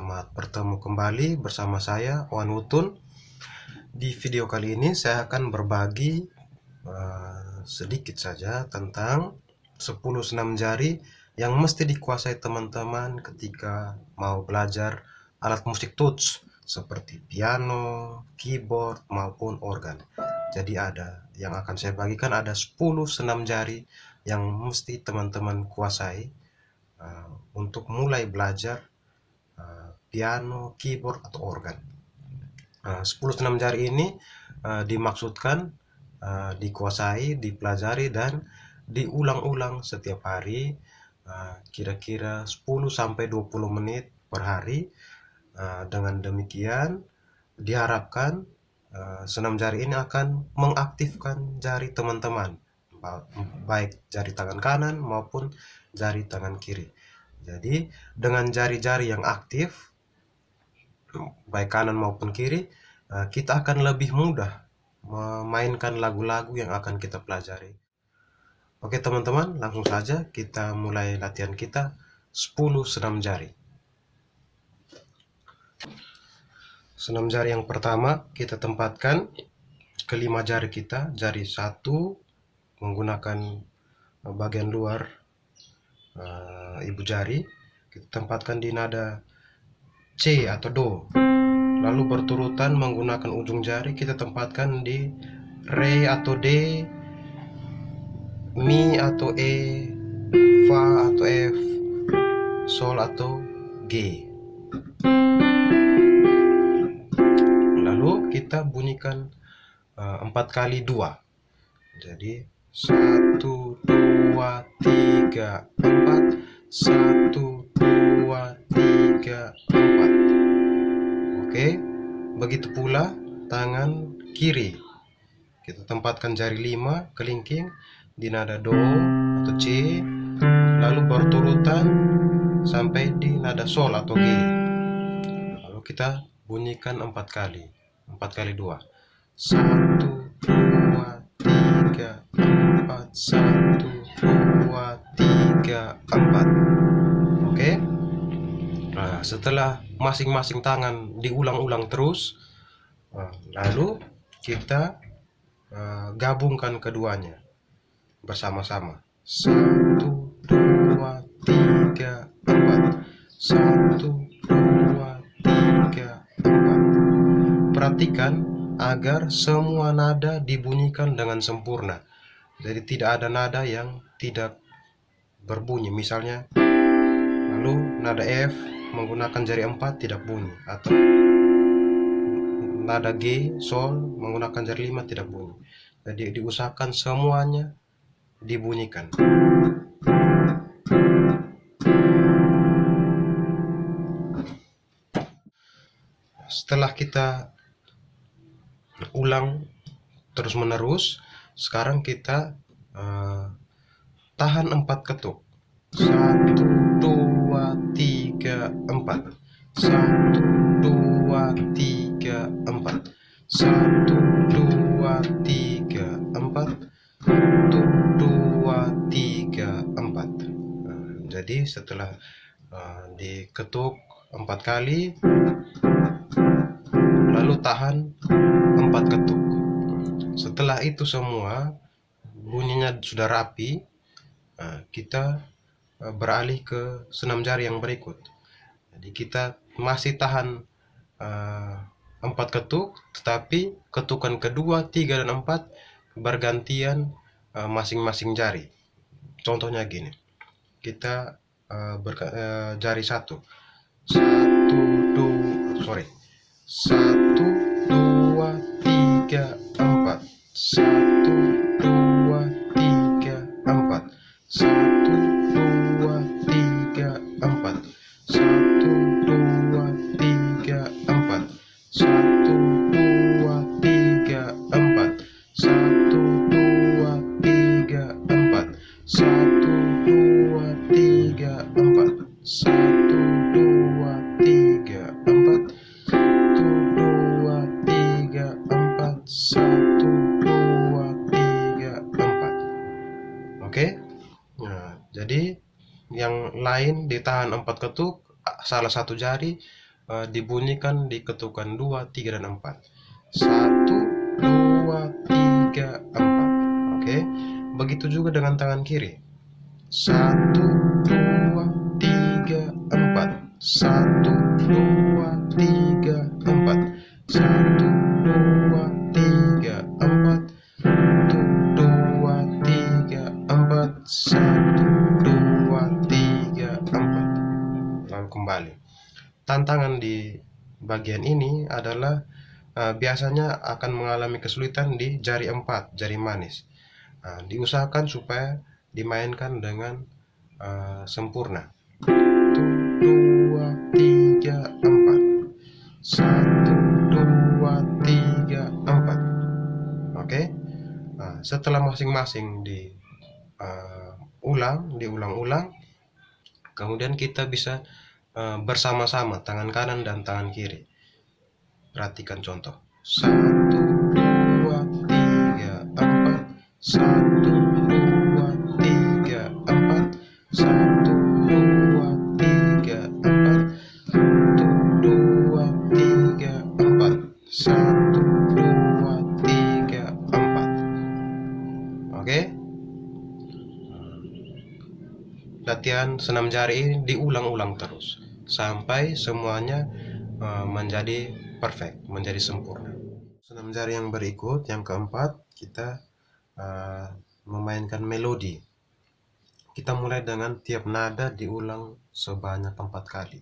Selamat bertemu kembali bersama saya, Wan Wutun. Di video kali ini saya akan berbagi sedikit saja tentang 10 senam jari yang mesti dikuasai teman-teman ketika mau belajar alat musik tuts seperti piano, keyboard, maupun organ. Jadi yang akan saya bagikan ada 10 senam jari yang mesti teman-teman kuasai untuk mulai belajar piano, keyboard, atau organ. 10 senam jari ini dimaksudkan dikuasai, dipelajari, dan diulang-ulang setiap hari, kira-kira 10-20 menit per hari. Dengan demikian diharapkan senam jari ini akan mengaktifkan jari teman-teman, baik jari tangan kanan maupun jari tangan kiri. Jadi dengan jari-jari yang aktif, baik kanan maupun kiri, kita akan lebih mudah memainkan lagu-lagu yang akan kita pelajari. Oke teman-teman, langsung saja kita mulai latihan kita 10 senam jari. Senam jari yang pertama kita tempatkan kelima jari kita. Jari 1 menggunakan bagian luar ibu jari, kita tempatkan di nada C atau Do. Lalu berturutan menggunakan ujung jari kita tempatkan di Re atau D, Mi atau E, Fa atau F, Sol atau G. Lalu kita bunyikan 4 kali 2. Jadi 1, 2, 3, 4. 1, 2, 3, 4. Oke, begitu pula tangan kiri. Kita tempatkan jari 5 kelingking di nada Do atau C, lalu berturutan sampai di nada Sol atau G. Lalu kita bunyikan 4 kali. 4 kali 2. 1, 2, 3, 4. 1, 2, 3, 4. Oke. Nah, setelah masing-masing tangan diulang-ulang terus, lalu kita gabungkan keduanya bersama-sama. 1, 2, 3, 4. 1, 2, 3, 4. Perhatikan agar semua nada dibunyikan dengan sempurna. Jadi tidak ada nada yang tidak berbunyi. Misalnya, lalu nada F menggunakan jari 4 tidak bunyi, atau nada G, Sol menggunakan jari 5 tidak bunyi. Jadi diusahakan semuanya dibunyikan. Setelah kita ulang terus menerus, sekarang kita tahan 4 ketuk. 1, 2, 3, 4. 1, 2, 3, 4. 1, 2, 3, 4. 1, 2, 3, 4. Jadi setelah diketuk 4 kali, lalu tahan 4 ketuk. Setelah itu semua bunyinya sudah rapi, kita beralih ke senam jari yang berikut. Jadi kita masih tahan 4 ketuk, tetapi ketukan kedua, 3, dan 4 bergantian masing-masing jari. Contohnya gini, kita jari 1. 1, 2, 1, 2, 3, 4. 1, 2, 3, 4. 1, 2, 3, 4. 1, 2, 3, 4. 1, 2, 3, 4. 1, 2, 3, 4. 1, 2, 3, 4. 1, 2, 3, 4. 1, 2, 3, 4. 1, 2, 3, 4. Oke. Nah, jadi yang lain ditahan 4 ketuk, salah satu jari dibunyikan di ketukan 2, 3, dan 4. 1, 2, 3, 4. Oke, begitu juga dengan tangan kiri. 1, 2, 3, 4. 1, 2, 3, 4. 1, 2, 3, 4. 1, 2, 3, 4. 1, 2, 3, 4. Lalu kembali. Tantangan di bagian ini adalah biasanya akan mengalami kesulitan di jari 4, jari manis. Diusahakan supaya dimainkan dengan sempurna. 1, 2, 3, 4. 1, 2, 3, 4. Oke. Setelah masing-masing diulang-ulang, kemudian kita bisa bersama-sama tangan kanan dan tangan kiri. Perhatikan contoh. 1, 2, 3, 4. 1, 2, 3, 4. 1, 2, 3, 4. 1, 2, 3, 4. 1, 2, 3, 4. Oke? Latihan senam jari ini diulang-ulang terus sampai semuanya menjadi perfect, menjadi sempurna. Senam jari yang berikut, yang keempat, kita memainkan melodi. Kita mulai dengan tiap nada diulang sebanyak 4 kali.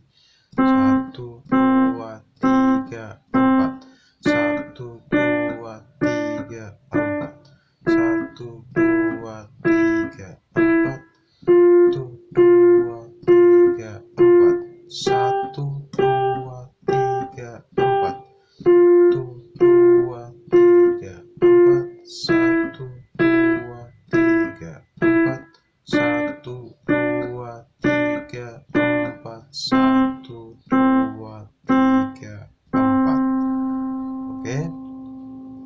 1, 2, 3, 4. 1, 2, 3, 4. 1, 2, 3, 4. 1, 2, 3, 4. 1, 2, 3, 4. 1, 2, 3, 4. 1, 2, 3, 4. 1, 2, 3, 4. 1, 2, 3, 4. Oke,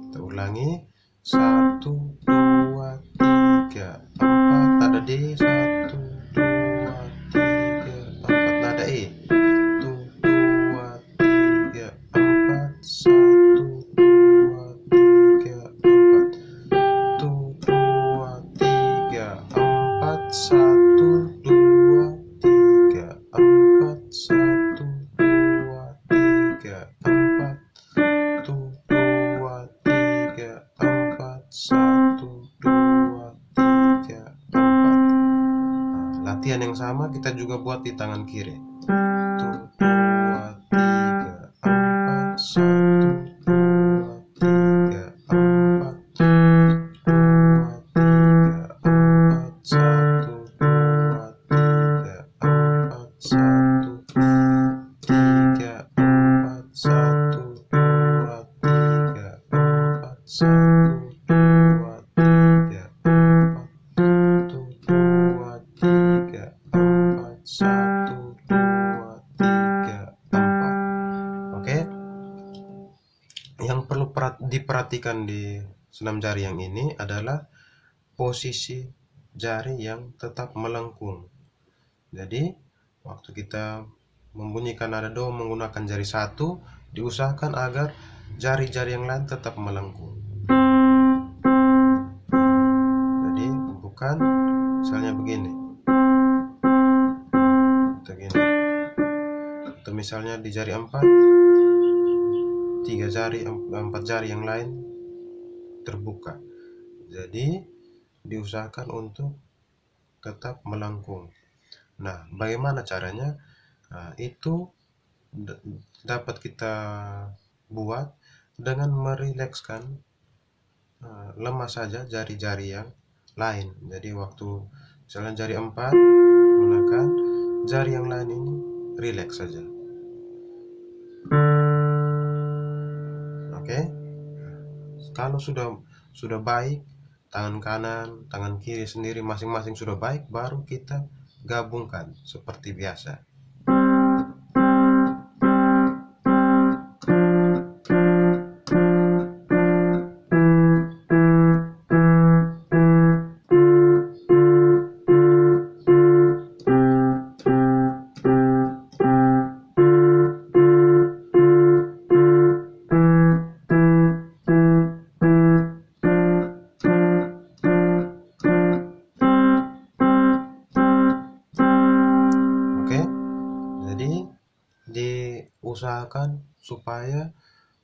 kita ulangi. 1, 2, 3, 4. Nada D. 1, 2, 3, 4. Nada E. 1, 2, 3, 4. 1, 2, 3, 4. 1, 2, 3, 4. 1, 2, 3, 4. 1, 2, 3, 4. 1, 2, 3, 4. 1, 2, 3, 4. Latihan yang sama kita juga buat di tangan kiri. 1, 2, 3, 4. 1, 2, 3, 4. 2, 3, 4. 1, 2, 3, 4. 1, 3, 4. 1, 2, 3, 4. 1, 2, 3, 4. 1, 2, 3, 4. 1, 2, 3, 4. Oke. Yang perlu diperhatikan di senam jari yang ini adalah posisi jari yang tetap melengkung. Jadi, waktu kita membunyikan nada do menggunakan jari 1, diusahakan agar jari-jari yang lain tetap melengkung. Jadi, bukan misalnya begini. Atau gini. Atau misalnya di jari 4, 4 jari yang lain terbuka. Jadi, diusahakan untuk tetap melengkung. Nah, bagaimana caranya? Itu dapat kita buat dengan merilekskan lemah saja jari-jari yang lain. Jadi waktu misalnya jari 4 menekan, jari yang lain ini rileks saja. Oke. Kalau sudah baik, tangan kanan, tangan kiri sendiri masing-masing sudah baik, baru kita gabungkan seperti biasa. usahakan supaya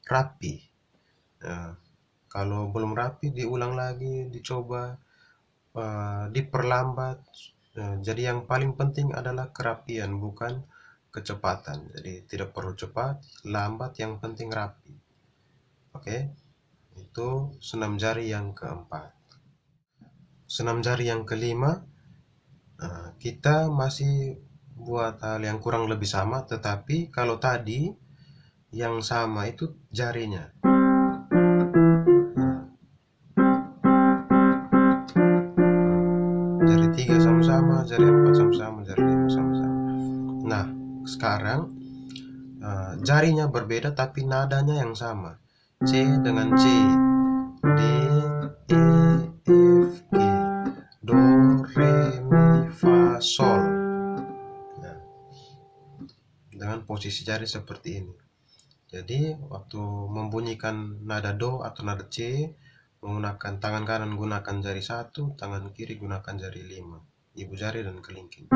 rapi. Nah, kalau belum rapi diulang lagi, dicoba diperlambat. Jadi yang paling penting adalah kerapian, bukan kecepatan. Jadi tidak perlu cepat, lambat, yang penting rapi. Oke, itu senam jari yang keempat. Senam jari yang kelima, kita masih buat hal yang kurang lebih sama, tetapi kalau tadi yang sama itu jarinya. Jari 3 sama-sama, jari 4 sama-sama, jari 5 sama-sama. Nah, sekarang jarinya berbeda tapi nadanya yang sama. C dengan C, D, E, F, G, Do, Re, Mi, Fa, Sol. Nah, dengan posisi jari seperti ini. Jadi waktu membunyikan nada Do atau nada C, menggunakan tangan kanan gunakan jari 1, tangan kiri gunakan jari 5, ibu jari dan kelingking.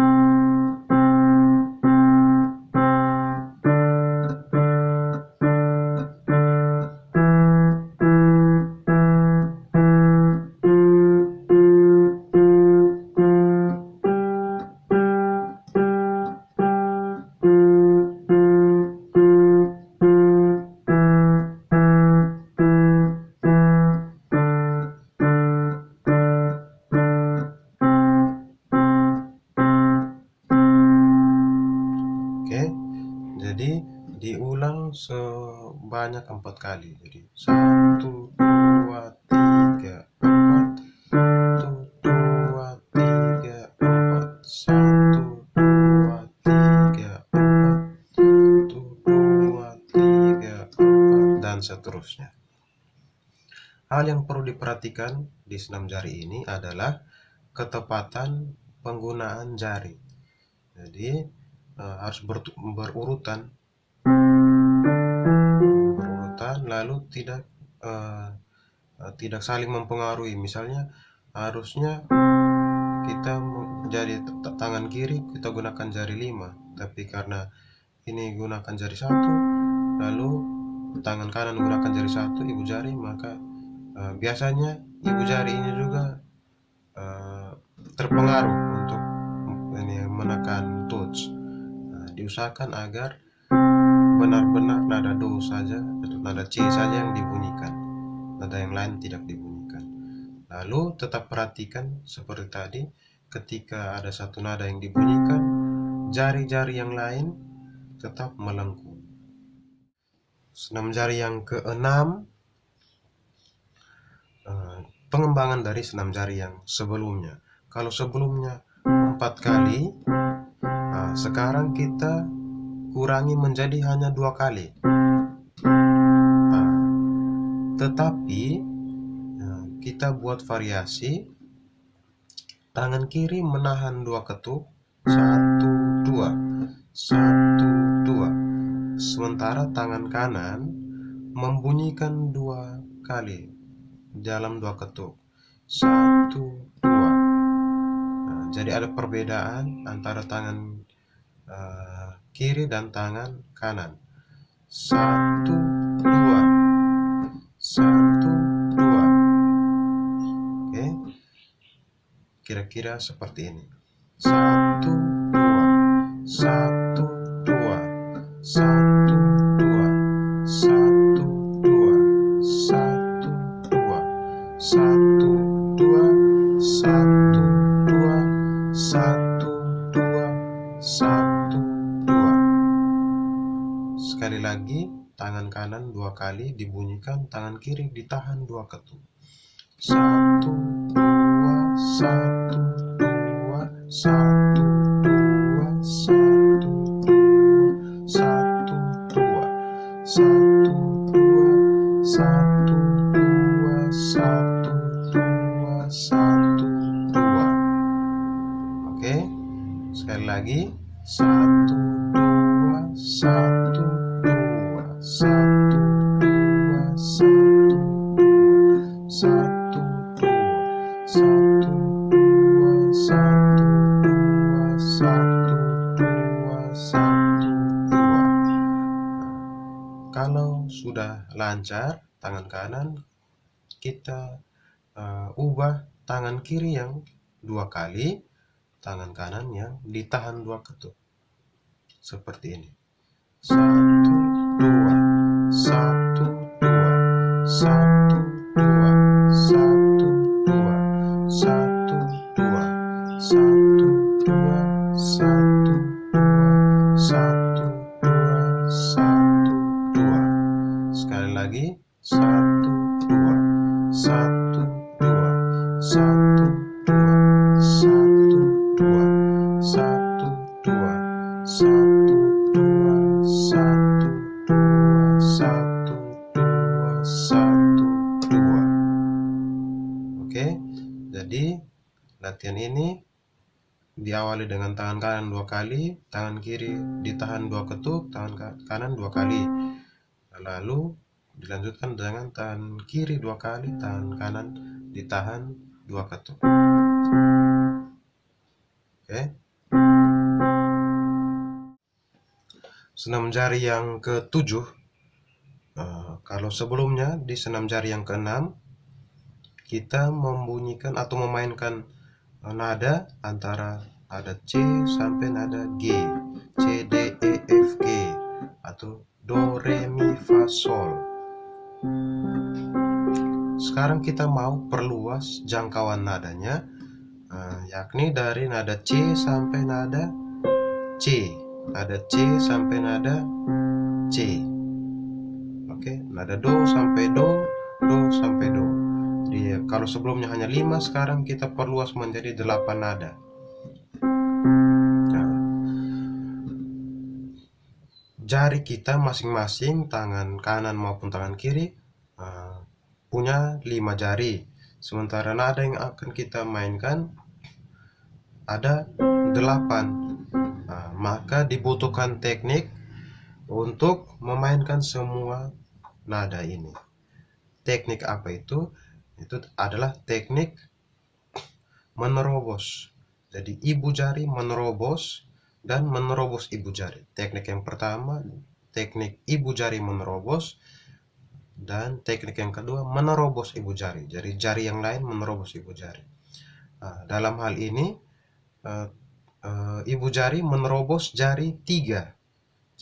Jadi diulang sebanyak 4 kali. Jadi 1, 2, 3, 4. 1, 2, 3, 4. 1, 2, 3, 4. 1, 2, 3, 4, dan seterusnya. Hal yang perlu diperhatikan di senam jari ini adalah ketepatan penggunaan jari. Jadi harus berurutan, lalu tidak saling mempengaruhi. Misalnya harusnya kita jadi tangan kiri kita gunakan jari 5, tapi karena ini gunakan jari 1, lalu tangan kanan gunakan jari 1, ibu jari, maka biasanya ibu jari ini juga terpengaruh untuk menekan touch. Diusahakan agar benar-benar nada Do saja atau nada C saja yang dibunyikan, nada yang lain tidak dibunyikan. Lalu tetap perhatikan seperti tadi, ketika ada satu nada yang dibunyikan, jari-jari yang lain tetap melengkung. Senam jari yang keenam, pengembangan dari senam jari yang sebelumnya. Kalau sebelumnya 4 kali, sekarang kita kurangi menjadi hanya 2 kali. Tetapi kita buat variasi. Tangan kiri menahan 2 ketuk, 1, 2, 1, 2. Sementara tangan kanan membunyikan 2 kali dalam 2 ketuk, 1, 2. Jadi ada perbedaan antara tangan kiri dan tangan kanan. 1, 2, 1, 2. Oke, kira-kira seperti ini. 1, 2, 1, 2, 1, 2, 1, 2, 1, 2, 1, 2, 1, 2, 1, 2, 1, 2. Sekali lagi, tangan kanan 2 kali dibunyikan, tangan kiri ditahan 2 ketuk. 1, 2, 1, 2, 1, 2, 1, 2, 1, 2, 1, 2, 1, 2, 1, 2, 1, 2. Oke, sekali lagi. 1, 2, 1, 2, 1, 2, 1, 2, 1, 2, 1, 2, 1, 2, 1, 2, 1, 2. Kalau sudah lancar tangan kanan, kita ubah tangan kiri yang 2 kali, tangan kanan yang ditahan 2 ketuk. Seperti ini. 1, 2, 1, 2, 1, 2, 1, 2, 1, 2, 1, 2, 1, 2, 1, 2, 1, 2. Sekali lagi. 1, 2, 1, 2, 1, 2, 1, 2, 1, 2, 1, 2, 1, 2, 1, 2, 1, 2. Oke, jadi latihan ini diawali dengan tangan kanan 2 kali, tangan kiri ditahan 2 ketuk, tangan kanan 2 kali. Lalu dilanjutkan dengan tangan kiri 2 kali, tangan kanan ditahan 2 ketuk. Oke. Senam jari yang ke-7. Kalau sebelumnya di senam jari yang ke-6 kita membunyikan atau memainkan nada antara nada C sampai nada G, C, D, E, F, G, atau Do, Re, Mi, Fa, Sol. Sekarang kita mau perluas jangkauan nadanya, yakni dari nada C sampai nada C, nada C sampai nada C. Oke, nada Do sampai Do, Do sampai Do. Jadi kalau sebelumnya hanya 5, sekarang kita perluas menjadi 8 nada. Nah, jari kita masing-masing, tangan kanan maupun tangan kiri, punya 5 jari. Sementara nada yang akan kita mainkan ada 8. Maka dibutuhkan teknik untuk memainkan semua nada ini. Teknik apa itu? Itu adalah teknik menerobos. Jadi ibu jari menerobos dan menerobos ibu jari. Teknik yang pertama, teknik ibu jari menerobos, dan teknik yang kedua menerobos ibu jari. Jadi jari yang lain menerobos ibu jari. Dalam hal ini ibu jari menerobos jari 3,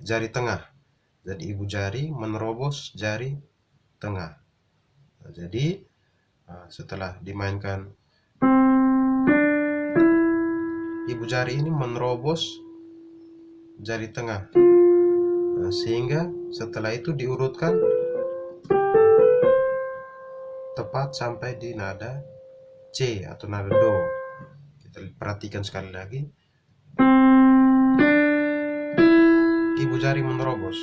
jari tengah. Jadi ibu jari menerobos jari tengah. Jadi setelah dimainkan, ibu jari ini menerobos jari tengah, sehingga setelah itu diurutkan tepat sampai di nada C atau nada Do. Kita perhatikan sekali lagi. Ibu jari menerobos.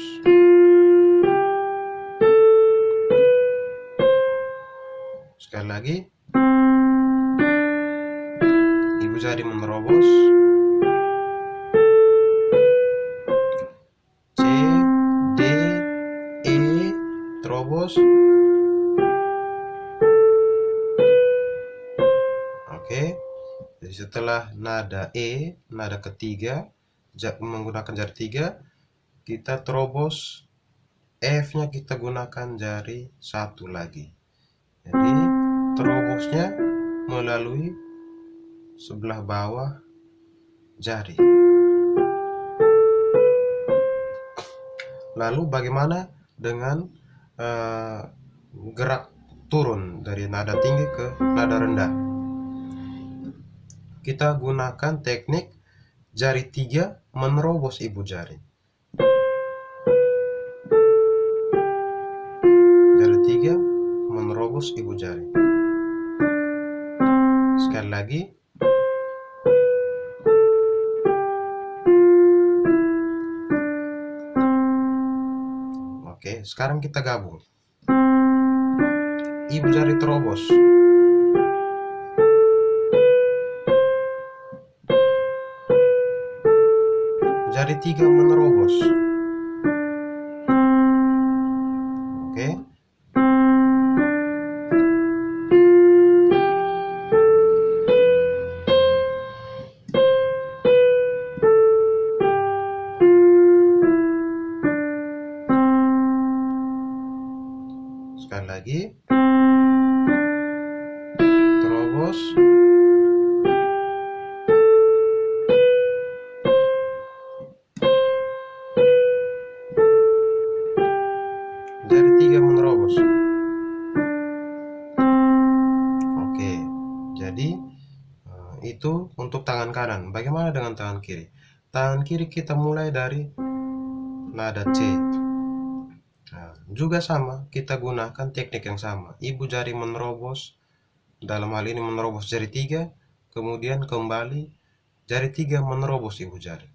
Sekali lagi. Ibu jari menerobos. C, D, E, terobos. Oke. Jadi setelah nada E, nada ketiga, menggunakan jari 3, kita terobos F-nya kita gunakan jari 1 lagi. Jadi terobosnya melalui sebelah bawah jari. Lalu bagaimana dengan gerak turun dari nada tinggi ke nada rendah? Kita gunakan teknik jari 3 menerobos ibu jari. Jari 3 menerobos ibu jari. Sekali lagi. Oke, sekarang kita gabung. Ibu jari terobos. Jari 3 menerobos. Oke. Sekali lagi, terobos, jari 3 menerobos. Oke, jadi itu untuk tangan kanan. Bagaimana dengan tangan kiri? Tangan kiri kita mulai dari nada C. Nah, juga sama, kita gunakan teknik yang sama. Ibu jari menerobos, dalam hal ini menerobos jari 3, kemudian kembali jari 3 menerobos ibu jari.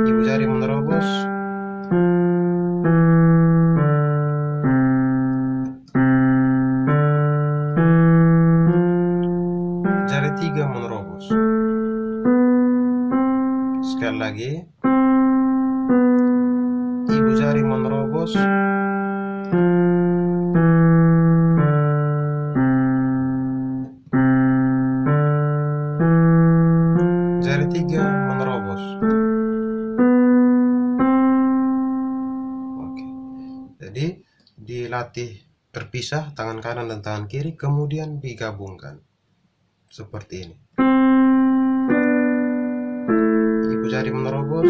Ibu jari menerobos, jari 3 menerobos. Sekali lagi, ibu jari menerobos, jari 3 menerobos. Oke. Jadi dilatih terpisah tangan kanan dan tangan kiri, kemudian digabungkan seperti ini. Ibu jari menerobos,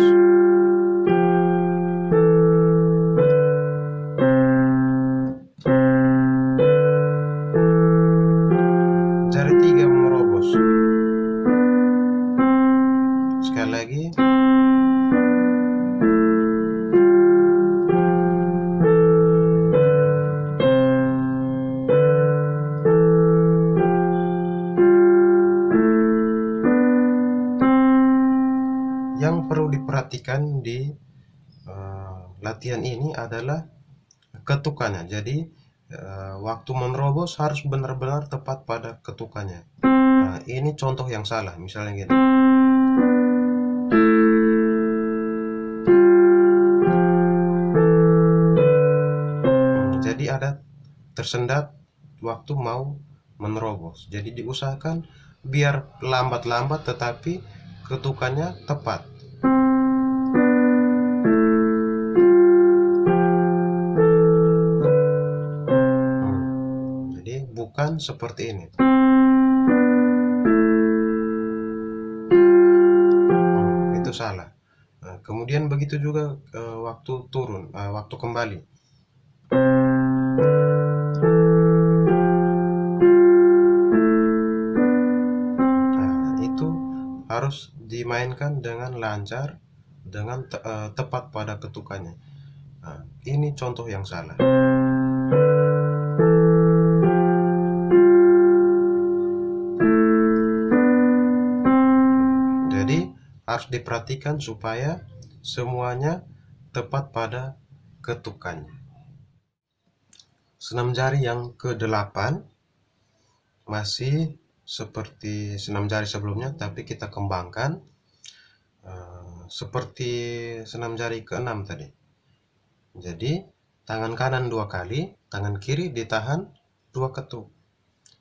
jari 3 menerobos. Sekali lagi, yang perlu diperhatikan di latihan ini adalah ketukannya. Jadi waktu menerobos harus benar-benar tepat pada ketukannya. Nah, ini contoh yang salah, misalnya gini. Jadi ada tersendat waktu mau menerobos. Jadi diusahakan biar lambat-lambat tetapi ketukannya tepat. Jadi bukan seperti ini. Itu salah. Nah, kemudian begitu juga waktu turun, waktu kembali. Nah, itu harus dimainkan dengan lancar, dengan tepat pada ketukannya. Nah, ini contoh yang salah. Jadi harus diperhatikan supaya semuanya tepat pada ketukannya. Senam jari yang ke-8 masih seperti senam jari sebelumnya, tapi kita kembangkan seperti senam jari ke-6 tadi. Jadi tangan kanan 2 kali, tangan kiri ditahan 2 ketuk.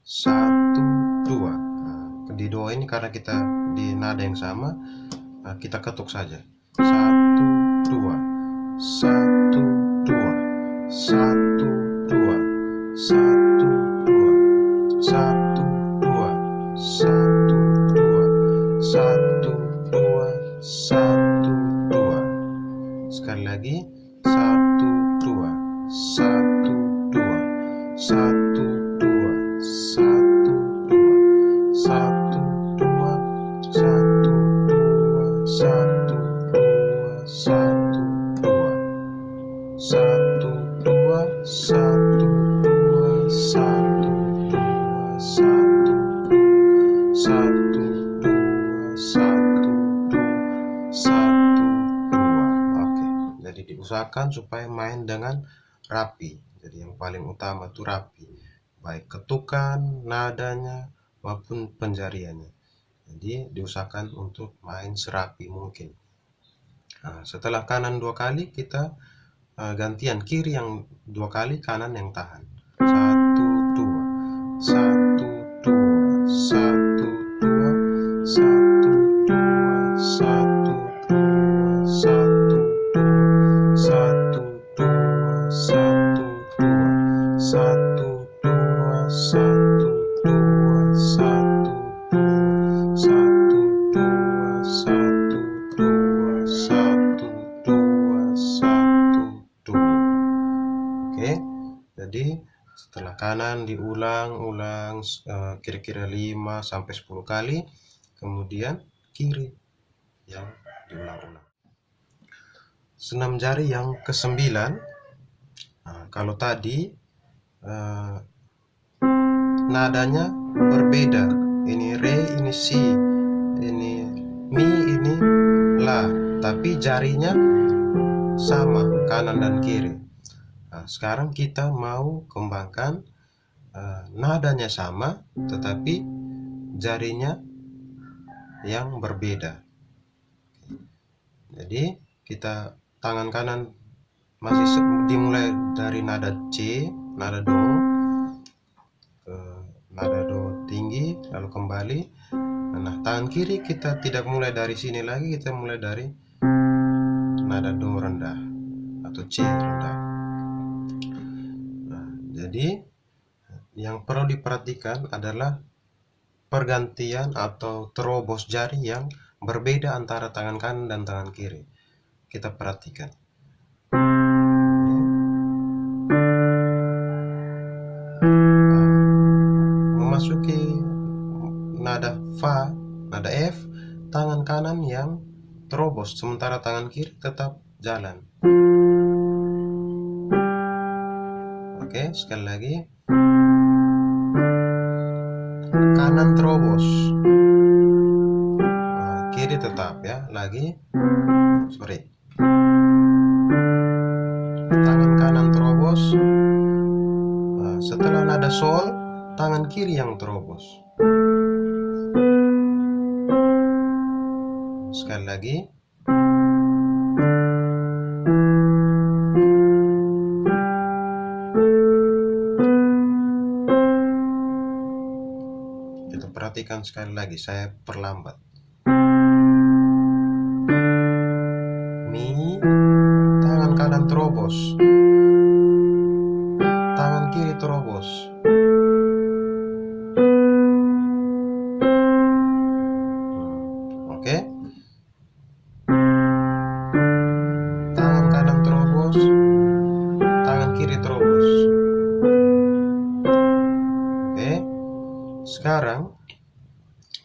1, 2. Nah, di 2 ini karena kita di nada yang sama, kita ketuk saja. 1, 2, 1, 2, 1, 2, 1, 2, 1, 2, 1, 2, 1, 2, 1, 2. Sekali lagi, 1, 2, 1, 2, 1, 2, 1, 2, 1, 2, 1, 2, 1, 2, 1, 2, 1, 2, 1, 2, 1, 2, 1, 1, 2, 1, 2, 1, 2. Oke, jadi diusahakan supaya main dengan rapi. Jadi yang paling utama itu rapi, baik ketukan, nadanya, maupun penjariannya. Jadi diusahakan untuk main serapi mungkin. Nah, setelah kanan 2 kali, kita gantian kiri yang 2 kali, kanan yang tahan. 1, 2, 1, 2, 1, 2, 1, 2, 1, 2, 1, 2, 1, 2, 1, Jadi setelah kanan diulang-ulang kira-kira 5 sampai 10 kali, kemudian kiri yang diulang-ulang. Senam jari yang ke-9, kalau tadi nadanya berbeda. Ini re, ini si, ini mi, ini la, tapi jarinya sama kanan dan kiri. Nah, sekarang kita mau kembangkan nadanya sama tetapi jarinya yang berbeda. Jadi kita tangan kanan masih dimulai dari nada C, nada do, ke nada do tinggi, lalu kembali. Nah, tangan kiri kita tidak mulai dari sini lagi, kita mulai dari nada do rendah atau C rendah. Nah, jadi yang perlu diperhatikan adalah pergantian atau terobos jari yang berbeda antara tangan kanan dan tangan kiri. Kita perhatikan. Memasuki nada fa, nada F, tangan kanan yang terobos, sementara tangan kiri tetap jalan. Oke, sekali lagi. Kanan terobos, kiri tetap ya. Lagi, sorry. Tangan kanan terobos. Setelah nada sol, tangan kiri yang terobos. Sekali lagi. Kita perhatikan sekali lagi, saya perlambat. Mi, tangan kanan terobos. Tangan kiri terobos. Oke. Tangan kanan terobos, tangan kiri terobos. Oke. Sekarang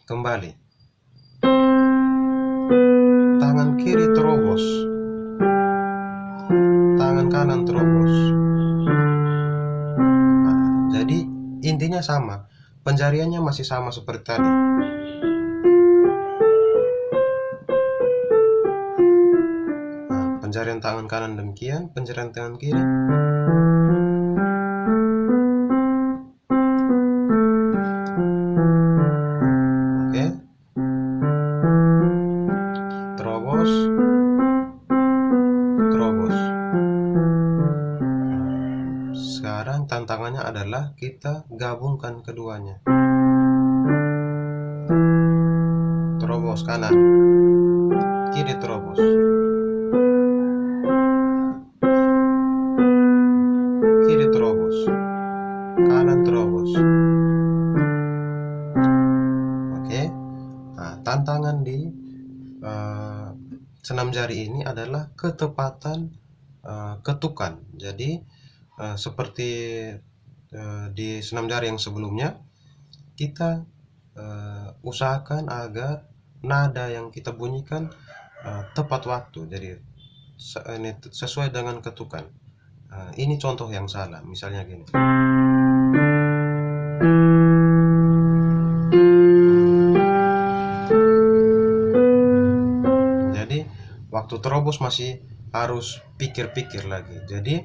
kembali. Tangan kiri terobos. Tangan kanan terobos. Jadi intinya sama. Penjariannya masih sama seperti tadi. Penjarian tangan kanan demikian, penjarian tangan kiri. Oke. Terobos. Terobos. Sekarang tantangannya adalah kita gabungkan keduanya. Terobos kanan, kiri terobos. Kiri terobos, kanan terobos. Oke. Nah, tantangan di senam jari ini adalah ketepatan ketukan. Jadi seperti di senam jari yang sebelumnya, kita usahakan agar nada yang kita bunyikan tepat waktu. Jadi ini sesuai dengan ketukan. Ini contoh yang salah, misalnya gini. Jadi waktu terobos masih harus pikir-pikir lagi. Jadi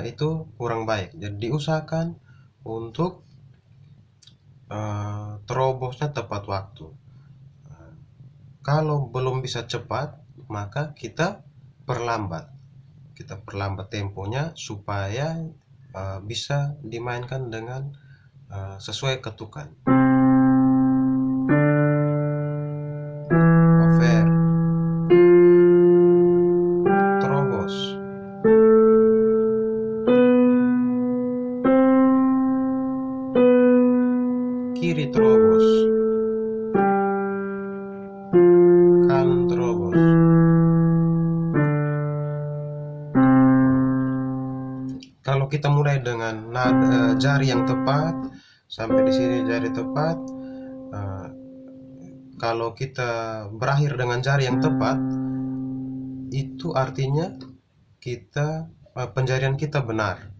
itu kurang baik. Jadi diusahakan untuk terobosnya tepat waktu. Kalau belum bisa cepat, maka kita perlambat. Kita perlambat temponya supaya bisa dimainkan dengan sesuai ketukan. Over, terobos, kiri terobos, kanan terobos. Kalau kita mulai dengan nada jari yang tepat sampai di sini jari tepat, eh, kalau kita berakhir dengan jari yang tepat, itu artinya penjarian kita benar.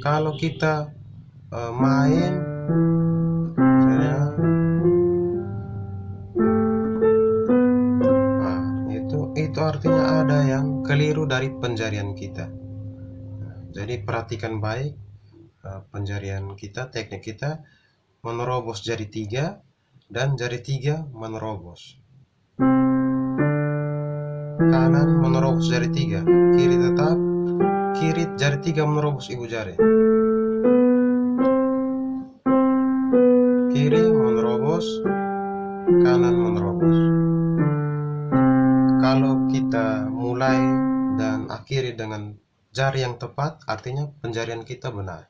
Kalau kita main misalnya, itu artinya ada yang keliru dari penjarian kita. Jadi perhatikan baik penjarian kita, teknik kita menerobos jari 3 dan jari 3 menerobos. Kanan menerobos jari 3, kiri tetap, kiri jari 3 menerobos ibu jari. Kiri menerobos, kanan menerobos. Kalau kita mulai dan akhiri dengan jari yang tepat, artinya penjarian kita benar.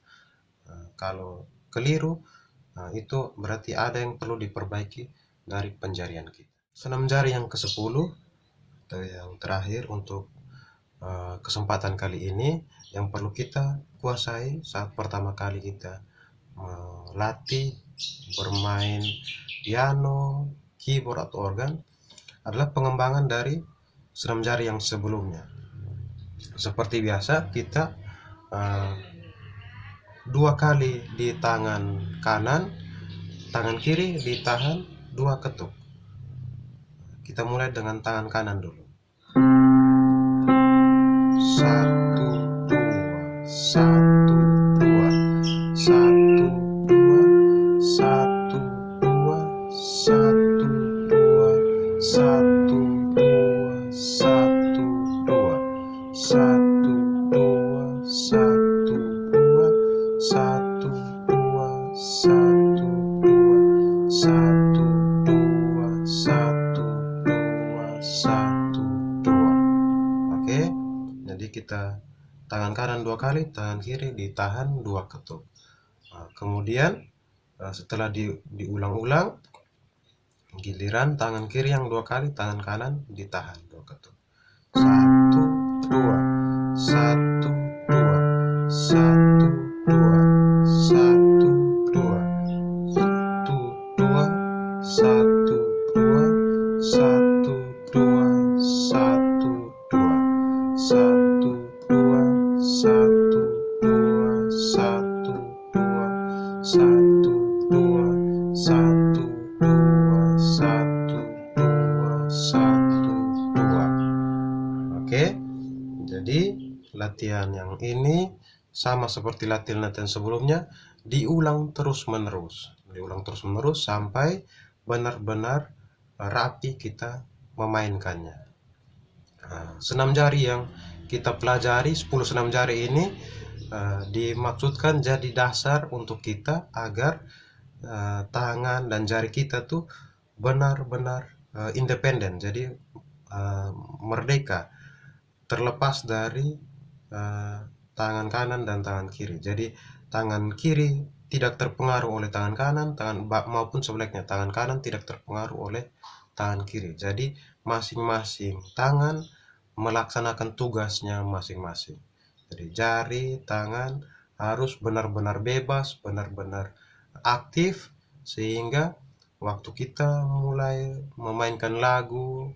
Kalau keliru, itu berarti ada yang perlu diperbaiki dari penjarian kita. Senam jari yang ke-10 atau yang terakhir untuk kesempatan kali ini, yang perlu kita kuasai saat pertama kali kita melatih bermain piano, keyboard atau organ adalah pengembangan dari senam jari yang sebelumnya. Seperti biasa, kita 2 kali di tangan kanan, tangan kiri ditahan 2 ketuk. Kita mulai dengan tangan kanan dulu. 1, 2, 1, 2, 1, 2, 1, 2, 1, 2, 1, 2, 1, 2, 1, 2, 1, 2, 1, 2, 1, 2, 1, 2, 1, 2, 1, 2. Oke, jadi kita tangan kanan 2 kali, tangan kiri ditahan 2 ketuk. Kemudian setelah diulang-ulang, giliran tangan kiri yang 2 kali, tangan kanan ditahan 2 ketuk. 1, 2, 1, 2, 1, 2, 1, 2, 1, 2, 1, 2, 1, 2, 1, 2, 1, 2, 1, 2, 1, 2, 1, 2, 1, 2, 1, 2, 1, 2. Oke, jadi latihan yang ini sama seperti latihan-latihan sebelumnya, diulang terus-menerus sampai benar-benar rapi kita memainkannya. Senam jari yang kita pelajari, 10 senam jari ini dimaksudkan jadi dasar untuk kita agar tangan dan jari kita tuh benar-benar independen, jadi merdeka, terlepas dari tangan kanan dan tangan kiri. Jadi tangan kiri tidak terpengaruh oleh tangan kanan, maupun sebaliknya, tangan kanan tidak terpengaruh oleh tangan kiri. Jadi masing-masing tangan melaksanakan tugasnya masing-masing. Jadi jari, tangan harus benar-benar bebas, benar-benar aktif, sehingga waktu kita mulai memainkan lagu,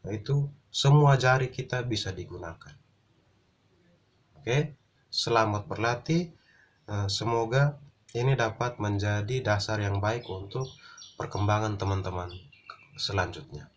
itu semua jari kita bisa digunakan. Oke, selamat berlatih. Semoga ini dapat menjadi dasar yang baik untuk perkembangan teman-teman selanjutnya.